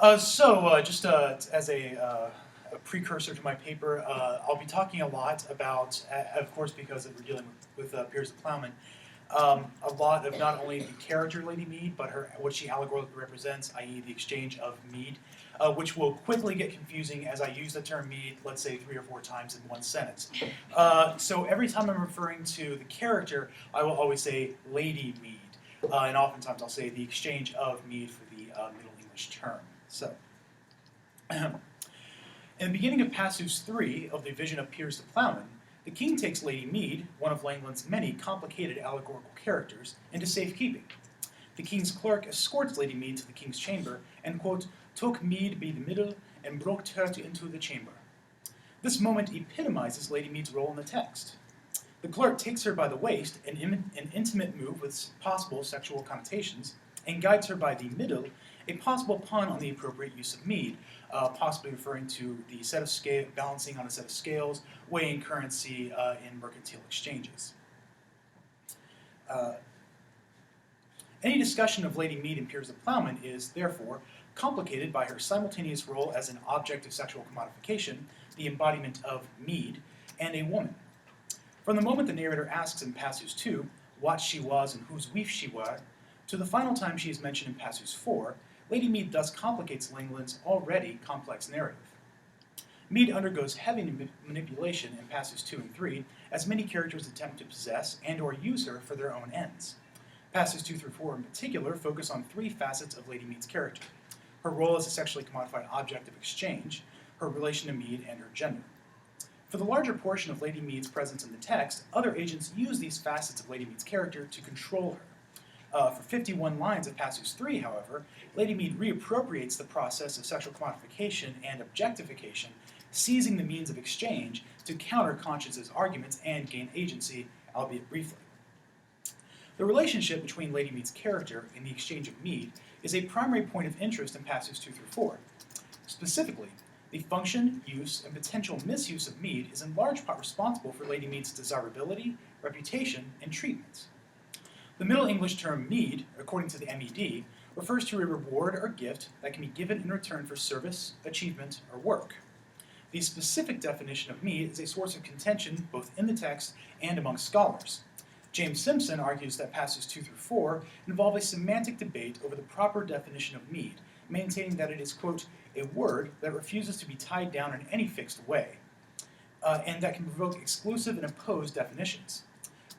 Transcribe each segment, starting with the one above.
Just as a precursor to my paper, I'll be talking a lot about, of course, because we're dealing with Piers the Plowman, a lot of not only the character Lady Mead, but what she allegorically represents, i.e. the exchange of mead, which will quickly get confusing as I use the term mead, let's say 3 or 4 times in one sentence. So every time I'm referring to the character, I will always say Lady Mead, and oftentimes I'll say the exchange of mead for the Middle English term. So, in the beginning of Passus 3 of the Vision of Piers the Plowman, the king takes Lady Mead, one of Langland's many complicated allegorical characters, into safekeeping. The king's clerk escorts Lady Mead to the king's chamber and, quote, took Mead by the middle and brought her into the chamber. This moment epitomizes Lady Mead's role in the text. The clerk takes her by the waist, an intimate move with possible sexual connotations, and guides her by the middle, a possible pun on the appropriate use of mead, possibly referring to the set of balancing on a set of scales, weighing currency in mercantile exchanges. Any discussion of Lady Mead and Piers the Plowman is, therefore, complicated by her simultaneous role as an object of sexual commodification, the embodiment of mead, and a woman. From the moment the narrator asks in Passus 2 what she was and whose wife she were, to the final time she is mentioned in Passus 4, Lady Mead thus complicates Langland's already complex narrative. Mead undergoes heavy manipulation in Passus 2 and 3, as many characters attempt to possess and or use her for their own ends. Passus 2 through 4 in particular focus on 3 facets of Lady Mead's character: her role as a sexually commodified object of exchange, her relation to Mead, and her gender. For the larger portion of Lady Mead's presence in the text, other agents use these facets of Lady Mead's character to control her. For 51 lines of Passus 3, however, Lady Mead reappropriates the process of sexual commodification and objectification, seizing the means of exchange to counter conscience's arguments and gain agency, albeit briefly. The relationship between Lady Mead's character and the exchange of mead is a primary point of interest in Passus 2 through 4. Specifically, the function, use, and potential misuse of mead is in large part responsible for Lady Mead's desirability, reputation, and treatment. The Middle English term mead, according to the Mede, refers to a reward or gift that can be given in return for service, achievement, or work. The specific definition of mead is a source of contention both in the text and among scholars. James Simpson argues that Passus 2 through 4 involve a semantic debate over the proper definition of mead, maintaining that it is, quote, a word that refuses to be tied down in any fixed way, and that can provoke exclusive and opposed definitions.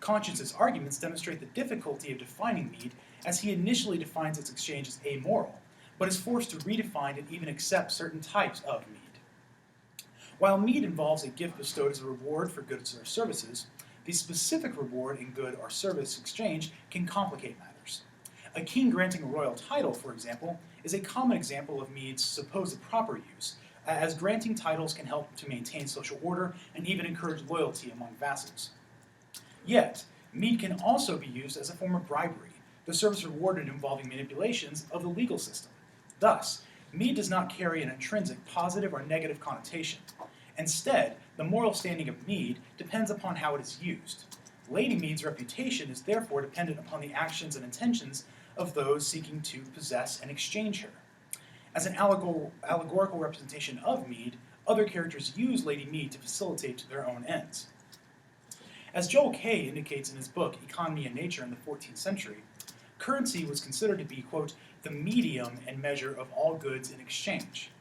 Conscience's arguments demonstrate the difficulty of defining mead, as he initially defines its exchange as amoral, but is forced to redefine and even accept certain types of mead. While mead involves a gift bestowed as a reward for goods or services, the specific reward in good or service exchange can complicate matters. A king granting a royal title, for example, is a common example of mead's supposed proper use, as granting titles can help to maintain social order and even encourage loyalty among vassals. Yet, mead can also be used as a form of bribery, the service rewarded involving manipulations of the legal system. Thus, mead does not carry an intrinsic positive or negative connotation. Instead, the moral standing of mead depends upon how it is used. Lady Mead's reputation is therefore dependent upon the actions and intentions of those seeking to possess and exchange her. As an allegorical representation of mead, other characters use Lady Mead to facilitate their own ends. As Joel Kay indicates in his book Economy and Nature in the 14th century, currency was considered to be, quote, the medium and measure of all goods in exchange.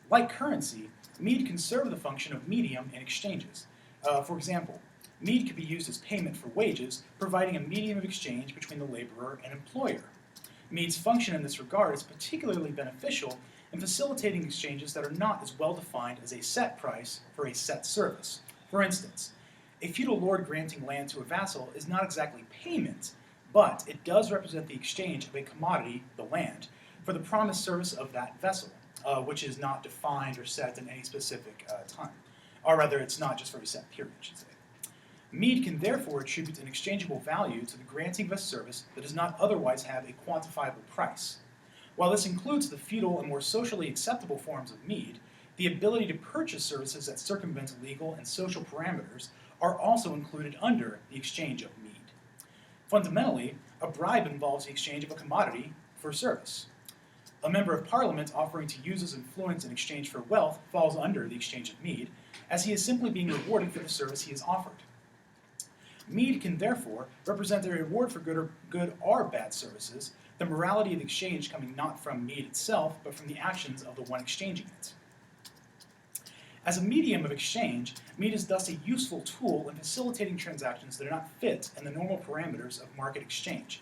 Like currency, mead can serve the function of medium in exchanges. For example, mead could be used as payment for wages, providing a medium of exchange between the laborer and employer. Mead's function in this regard is particularly beneficial in facilitating exchanges that are not as well defined as a set price for a set service. For instance, a feudal lord granting land to a vassal is not exactly payment, but it does represent the exchange of a commodity, the land, for the promised service of that vessel, which is not defined or set in any specific time. Or rather, it's not just for a set period, I should say. Mead can therefore attribute an exchangeable value to the granting of a service that does not otherwise have a quantifiable price. While this includes the feudal and more socially acceptable forms of mead, the ability to purchase services that circumvent legal and social parameters are also included under the exchange of mead. Fundamentally, a bribe involves the exchange of a commodity for service. A member of Parliament offering to use his influence in exchange for wealth falls under the exchange of meed, as he is simply being rewarded for the service he has offered. Meed can therefore represent a reward for good or bad services, the morality of the exchange coming not from meed itself, but from the actions of the one exchanging it. As a medium of exchange, meed is thus a useful tool in facilitating transactions that are not fit in the normal parameters of market exchange.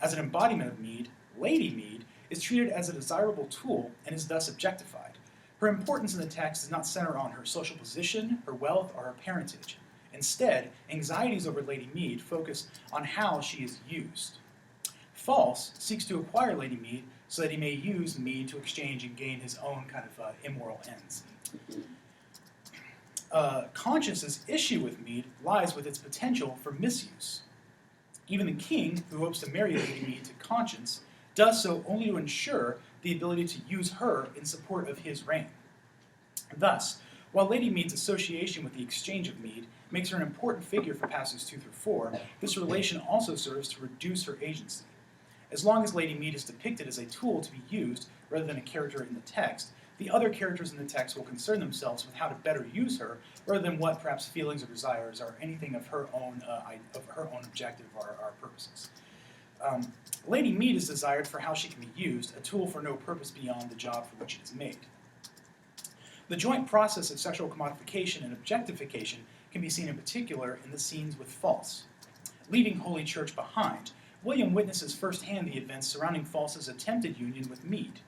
As an embodiment of meed, Lady Meed is treated as a desirable tool and is thus objectified. Her importance in the text does not center on her social position, her wealth, or her parentage. Instead, anxieties over Lady Meed focus on how she is used. False seeks to acquire Lady Meed so that he may use Meed to exchange and gain his own kind of immoral ends. Conscience's issue with Meed lies with its potential for misuse. Even the king, who hopes to marry Lady Meed to Conscience, does so only to ensure the ability to use her in support of his reign. Thus, while Lady Mead's association with the exchange of meed makes her an important figure for passages 2 through 4, this relation also serves to reduce her agency. As long as Lady Meed is depicted as a tool to be used rather than a character in the text, the other characters in the text will concern themselves with how to better use her rather than what perhaps feelings or desires or anything of her own objective or purposes. Lady Meed is desired for how she can be used, a tool for no purpose beyond the job for which it is made. The joint process of sexual commodification and objectification can be seen in particular in the scenes with False. Leaving Holy Church behind, William witnesses firsthand the events surrounding False's attempted union with Meed.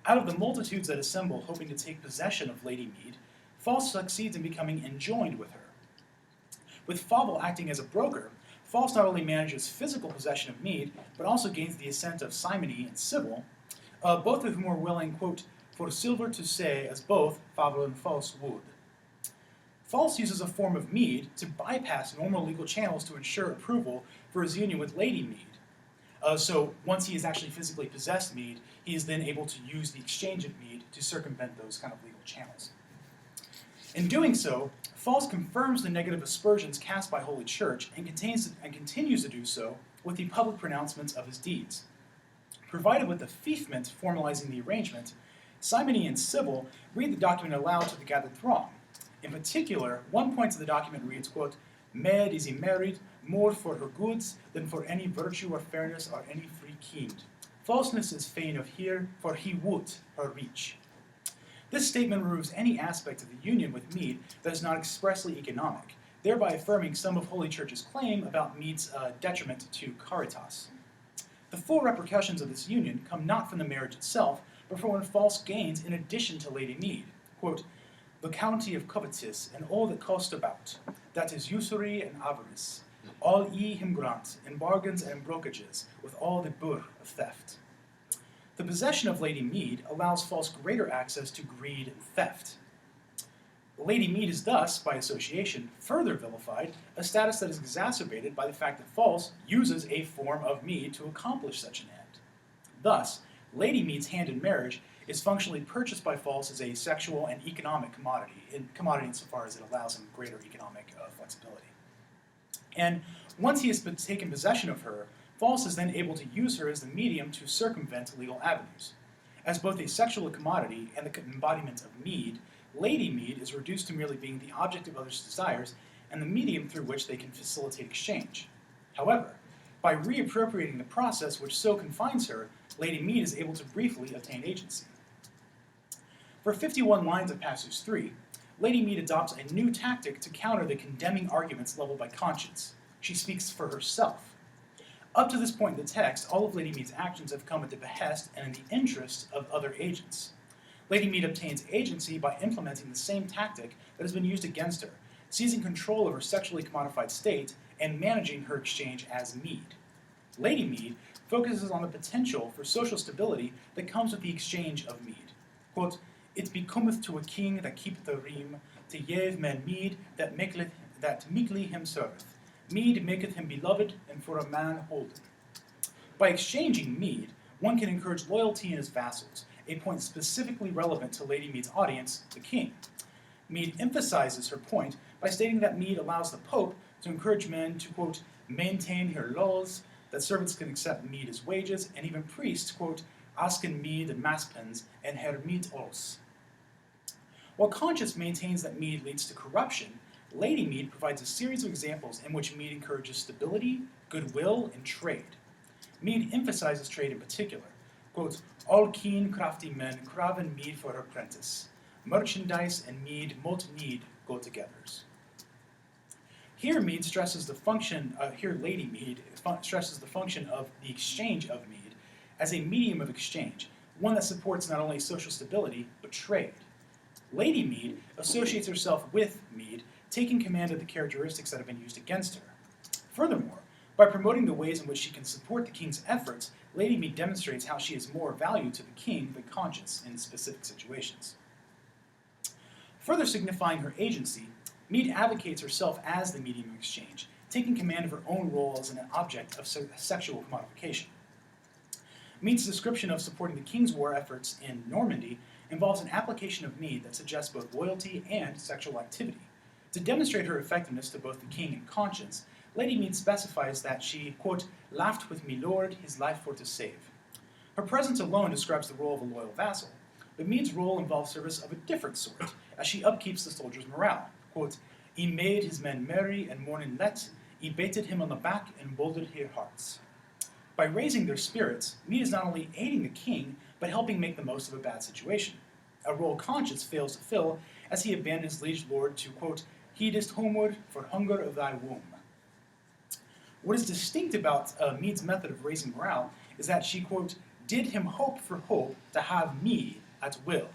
Out of the multitudes that assemble hoping to take possession of Lady Meed, False succeeds in becoming enjoined with her. With Fauvel acting as a broker, False not only manages physical possession of Meed, but also gains the assent of Simony and Sybil, both of whom are willing, quote, for silver to say as both Fauvel and False would. False uses a form of Meed to bypass normal legal channels to ensure approval for his union with Lady Meed. So once he has actually physically possessed Meed, he is then able to use the exchange of Meed to circumvent those kind of legal channels. In doing so, False confirms the negative aspersions cast by Holy Church and continues to do so with the public pronouncements of his deeds. Provided with the fiefment formalizing the arrangement, Simony and Sybil read the document aloud to the gathered throng. In particular, one point of the document reads, quote, Mede is married more for her goods than for any virtue or fairness or any free kind. Falseness is fain of here, for he would her reach. This statement removes any aspect of the union with Meed that is not expressly economic, thereby affirming some of Holy Church's claim about Meed's detriment to caritas. The full repercussions of this union come not from the marriage itself, but from what False gains in addition to Lady Meed. Quote, the county of covetous and all that cost about, that is usury and avarice, all ye him grant, in bargains and brokages, with all the bur of theft. The possession of Lady Meed allows False greater access to greed and theft. Lady Meed is thus, by association, further vilified, a status that is exacerbated by the fact that False uses a form of Meed to accomplish such an end. Thus, Lady Meed's hand in marriage is functionally purchased by False as a sexual and economic commodity insofar as it allows him greater economic flexibility. And once he has taken possession of her, False is then able to use her as the medium to circumvent legal avenues. As both a sexual commodity and the embodiment of Meed, Lady Meed is reduced to merely being the object of others' desires and the medium through which they can facilitate exchange. However, by reappropriating the process which so confines her, Lady Meed is able to briefly obtain agency. For 51 lines of passage 3, Lady Meed adopts a new tactic to counter the condemning arguments leveled by Conscience. She speaks for herself. Up to this point in the text, all of Lady Mead's actions have come at the behest and in the interest of other agents. Lady Meed obtains agency by implementing the same tactic that has been used against her, seizing control of her sexually commodified state and managing her exchange as Meed. Lady Meed focuses on the potential for social stability that comes with the exchange of Meed. Quote, it becometh to a king that keepeth a ream, to give men meed that meekly him serveth. Meed maketh him beloved, and for a man holden. By exchanging Meed, one can encourage loyalty in his vassals, a point specifically relevant to Lady Mead's audience, the king. Mead emphasizes her point by stating that Mead allows the Pope to encourage men to, quote, maintain her laws, that servants can accept Mead as wages, and even priests, quote, Asken Meed and Maspens, and Herr Meed Os. While conscience maintains that Meed leads to corruption, Lady Meed provides a series of examples in which Meed encourages stability, goodwill, and trade. Meed emphasizes trade in particular. Quote, all keen, crafty men craven mead for her apprentice. Merchandise and mead, mot mead, go together. Here, Mead stresses the function. Lady Mead stresses the function of the exchange of mead as a medium of exchange, one that supports not only social stability but trade. Lady Mead associates herself with Mead, taking command of the characteristics that have been used against her. Furthermore, by promoting the ways in which she can support the king's efforts, Lady Mead demonstrates how she is more valued to the king than conscience in specific situations. Further signifying her agency, Mead advocates herself as the medium of exchange, taking command of her own role as an object of sexual commodification. Mead's description of supporting the king's war efforts in Normandy involves an application of mead that suggests both loyalty and sexual activity. To demonstrate her effectiveness to both the king and conscience, Lady Mead specifies that she, quote, laughed with me lord his life for to save. Her presence alone describes the role of a loyal vassal, but Mead's role involves service of a different sort, as she upkeeps the soldiers' morale. Quote, he made his men merry and morning let, he baited him on the back and boldered their hearts. By raising their spirits, Mead is not only aiding the king, but helping make the most of a bad situation, a role conscience fails to fill as he abandons liege lord to, quote, heedest homeward for hunger of thy womb. What is distinct about Mead's method of raising morale is that she, quote, did him hope for hope to have me at will.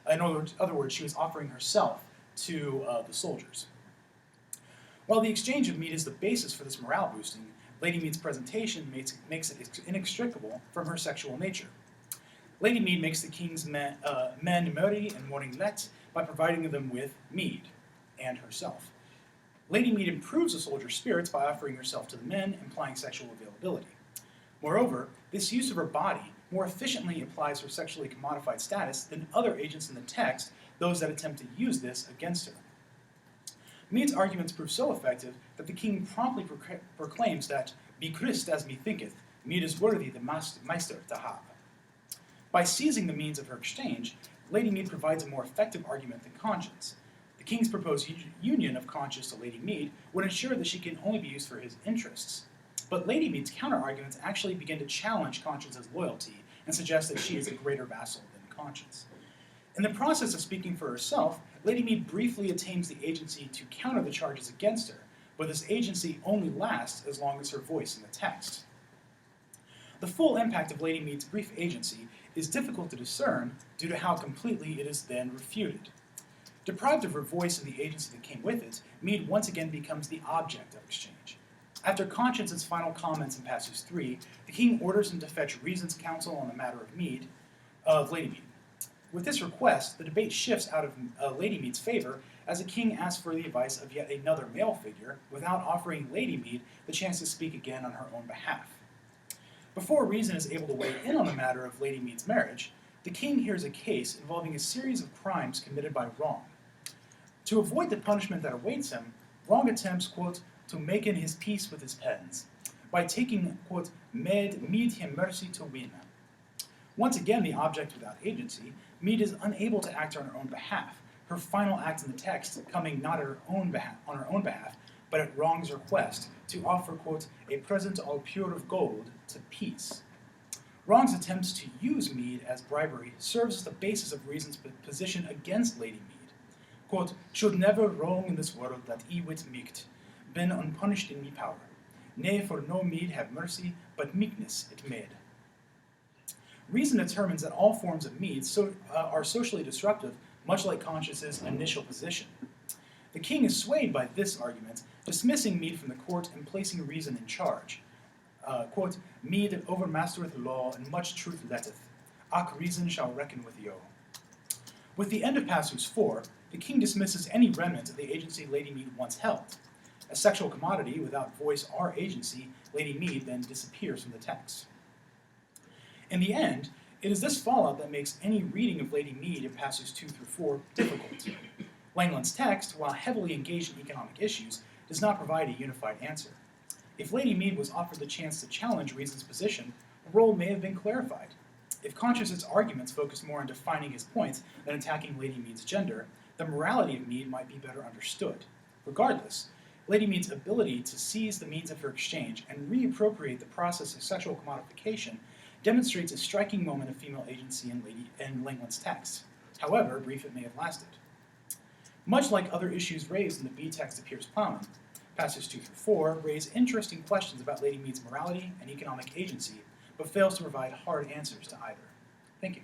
In other words, she was offering herself to the soldiers. While the exchange of mead is the basis for this morale boosting, Lady Mead's presentation makes it inextricable from her sexual nature. Lady Mead makes the king's men merry and morning let by providing them with mead, and herself. Lady Mead improves the soldiers' spirits by offering herself to the men, implying sexual availability. Moreover, this use of her body more efficiently implies her sexually commodified status than other agents in the text, those that attempt to use this against her. Mead's arguments prove so effective that the king promptly proclaims that, be Christ as me thinketh, Mead is worthy the meister to have. By seizing the means of her exchange, Lady Mead provides a more effective argument than conscience. The king's proposed union of conscience to Lady Mead would ensure that she can only be used for his interests. But Lady Mead's counter-arguments actually begin to challenge conscience's loyalty and suggest that she is a greater vassal than conscience. In the process of speaking for herself, Lady Mead briefly attains the agency to counter the charges against her, but this agency only lasts as long as her voice in the text. The full impact of Lady Mead's brief agency is difficult to discern due to how completely it is then refuted. Deprived of her voice and the agency that came with it, Mead once again becomes the object of exchange. After Conscience's final comments in Passage 3, the king orders him to fetch Reason's counsel on the matter of Lady Mead. With this request, the debate shifts out of Lady Mead's favor as the king asks for the advice of yet another male figure without offering Lady Mead the chance to speak again on her own behalf. Before Reason is able to weigh in on the matter of Lady Mead's marriage, the king hears a case involving a series of crimes committed by Wrong. To avoid the punishment that awaits him, Wrong attempts, quote, to make in his peace with his pens, by taking, quote, Meed him mercy to win. Once again the object without agency, Mead is unable to act on her own behalf, her final act in the text coming not on her own behalf, but at Wrong's request, to offer, quote, a present all pure of gold to peace. Wrong's attempts to use Mead as bribery serves as the basis of Reason's position against Lady Mead. Quote, should never wrong in this world that he wit meekt, been unpunished in me power. Nay, for no mead have mercy, but meekness it made. Reason determines that all forms of mead are socially disruptive, much like conscience's initial position. The king is swayed by this argument, dismissing Mead from the court and placing Reason in charge. Quote, Mead overmastereth law, and much truth letteth. Ac Reason shall reckon with yo. With the end of Passage 4, the king dismisses any remnant of the agency Lady Mead once held. A sexual commodity without voice or agency, Lady Mead then disappears from the text. In the end, it is this fallout that makes any reading of Lady Mead in passages 2 through 4 difficult. Langland's text, while heavily engaged in economic issues, does not provide a unified answer. If Lady Mead was offered the chance to challenge Reason's position, her role may have been clarified. If Conscious's arguments focus more on defining his points than attacking Lady Mead's gender, the morality of Mead might be better understood. Regardless, Lady Mead's ability to seize the means of her exchange and reappropriate the process of sexual commodification demonstrates a striking moment of female agency in Langland's text, however brief it may have lasted. Much like other issues raised in the B text of Piers Plowman, passages 2 through 4 raise interesting questions about Lady Mead's morality and economic agency, but fails to provide hard answers to either. Thank you.